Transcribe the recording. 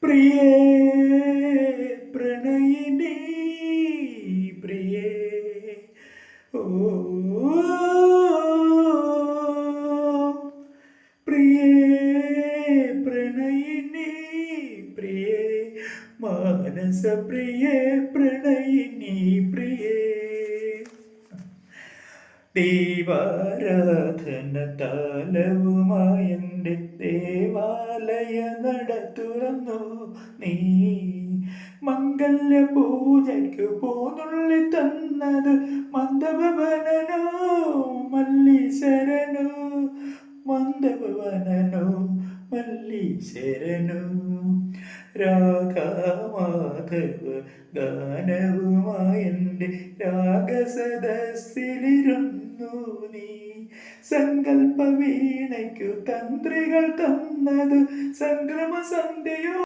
പ്രിയേ പ്രണയിനി പ്രിയേ ഓ പ്രിയേ പ്രണയിനി പ്രിയേ മാനസ പ്രിയേ പ്രണയിനി പ്രിയേ ദൈവാരാധന താലവുമായെൻ്റെ ദേവാലയ നട തുറന്നു നീ മംഗല്യ പൂജയ്ക്കു പോന്നുള്ളി തന്നത് മന്ദഭവനനോ മല്ലീശ്വരനോ മന്ദഭവനനോ മല്ലീശ്വരനോ രാധാമാധവ ഗാനവുമായെൻ്റെ രാഗസദസ്സിലിരുന്നു നീ സങ്കൽപ്പ വീണയ്ക്കു തന്ത്രികൾ തന്നത് സംക്രമ സന്ധ്യയോ